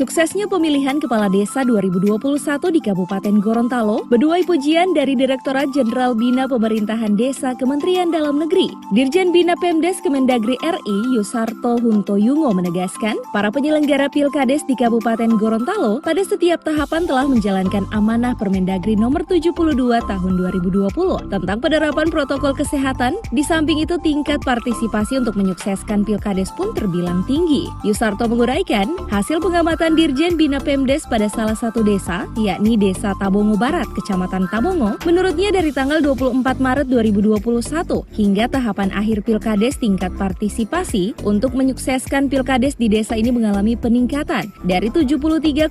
Suksesnya pemilihan Kepala Desa 2021 di Kabupaten Gorontalo menuai pujian dari Direktorat Jenderal Bina Pemerintahan Desa Kementerian Dalam Negeri. Dirjen Bina Pemdes Kemendagri RI Yusarto Huntoyungo menegaskan, para penyelenggara Pilkades di Kabupaten Gorontalo pada setiap tahapan telah menjalankan amanah Permendagri nomor 72 tahun 2020 tentang penerapan protokol kesehatan. Di samping itu tingkat partisipasi untuk menyukseskan Pilkades pun terbilang tinggi. Yusarto menguraikan, hasil pengamatan Dirjen Bina Pemdes pada salah satu desa, yakni Desa Tabongo Barat, Kecamatan Tabongo, menurutnya dari tanggal 24 Maret 2021 hingga tahapan akhir Pilkades tingkat partisipasi untuk menyukseskan Pilkades di desa ini mengalami peningkatan dari 73,3%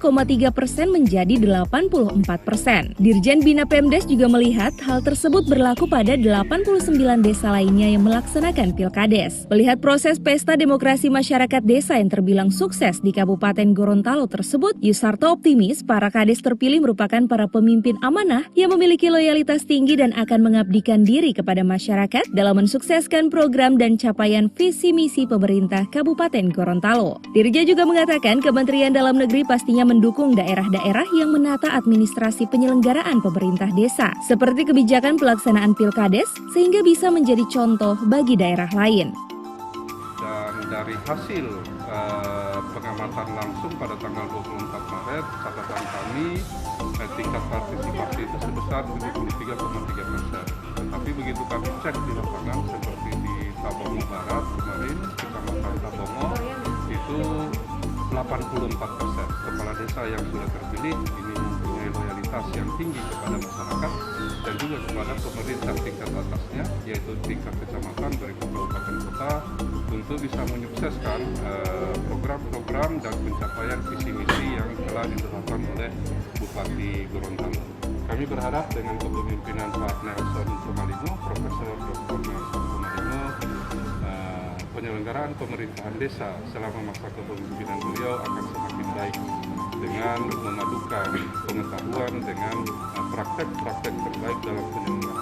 menjadi 84%. Dirjen Bina Pemdes juga melihat hal tersebut berlaku pada 89 desa lainnya yang melaksanakan Pilkades. Melihat proses pesta demokrasi masyarakat desa yang terbilang sukses di Kabupaten Gorontalo tersebut, Yusarto optimis para kades terpilih merupakan para pemimpin amanah yang memiliki loyalitas tinggi dan akan mengabdikan diri kepada masyarakat dalam mensukseskan program dan capaian visi misi pemerintah Kabupaten Gorontalo. Dirja juga mengatakan Kementerian Dalam Negeri pastinya mendukung daerah-daerah yang menata administrasi penyelenggaraan pemerintah desa, seperti kebijakan pelaksanaan Pilkades, sehingga bisa menjadi contoh bagi daerah lain. Dan dari hasil pengamatan langsung pada tanggal 24 Maret, catatan kami tingkat partisipasi itu sebesar 73,3%. Tetapi begitu kami cek di lapangan seperti di Tabongo Barat kemarin, Kecamatan Tabongo itu 84%. Kepala desa yang sudah terpilih ini mempunyai loyalitas yang tinggi kepada masyarakat dan juga kepada pemerintah tingkat atasnya, yaitu tingkat kecamatan berikut kabupaten kota, untuk bisa menyukseskan program-program dan pencapaian visi misi yang telah ditetapkan oleh Bupati Gorontalo. Kami berharap dengan kepemimpinan Pak Nelson Pomalingo, Profesor Dr. Nelson Pomalingo, penyelenggaraan pemerintahan desa selama masa kepemimpinan beliau akan semakin baik dengan memadukan pengetahuan dengan praktek-praktek terbaik dalam penyelenggaraan.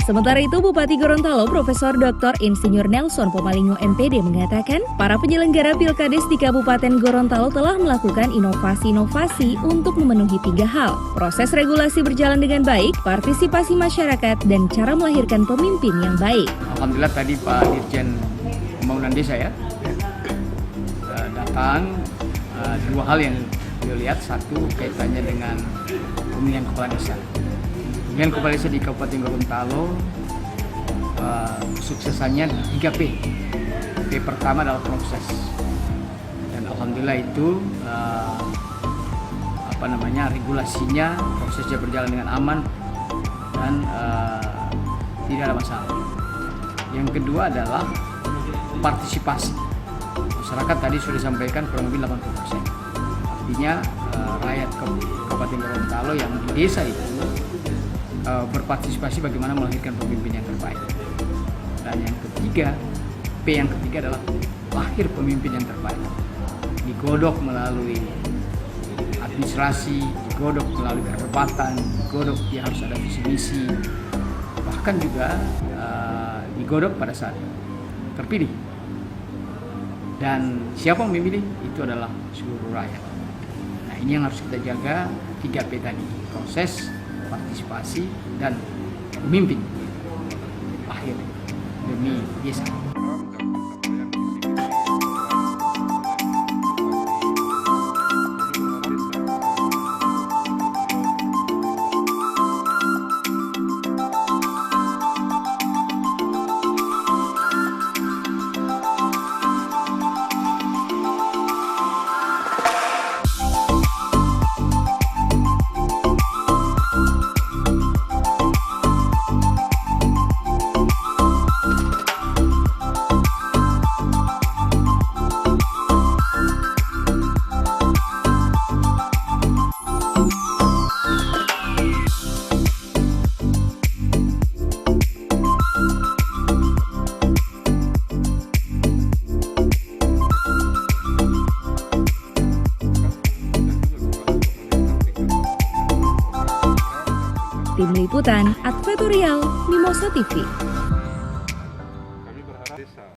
Sementara itu, Bupati Gorontalo Profesor Dr. Insinyur Nelson Pomalingo MPD mengatakan, para penyelenggara Pilkades di Kabupaten Gorontalo telah melakukan inovasi-inovasi untuk memenuhi 3 hal. Proses regulasi berjalan dengan baik, partisipasi masyarakat, dan cara melahirkan pemimpin yang baik. Alhamdulillah tadi Pak Dirjen Pembangunan Desa datang, 2 hal yang dilihat. Satu, kaitannya dengan pemilihan kepala desa. Pemilihan kepala desa di Kabupaten Gorontalo suksesannya 3P. P pertama adalah proses, dan alhamdulillah itu regulasinya, prosesnya berjalan dengan aman dan tidak ada masalah. Yang kedua adalah partisipasi masyarakat, tadi sudah disampaikan kurang lebih 80%. Artinya rakyat Kabupaten Gorontalo yang di desa itu berpartisipasi bagaimana melahirkan pemimpin yang terbaik. Dan yang ketiga, P yang ketiga adalah lahir pemimpin yang terbaik. Digodok melalui administrasi, digodok melalui perdebatan, digodok dia harus ada visi misi, bahkan juga digodok pada saat terpilih. Dan siapa memilih itu adalah seluruh rakyat. Nah, ini yang harus kita jaga, 3P tadi, proses, partisipasi, dan pemimpin akhir demi desa. Tim Liputan Advertorial Mimosa TV.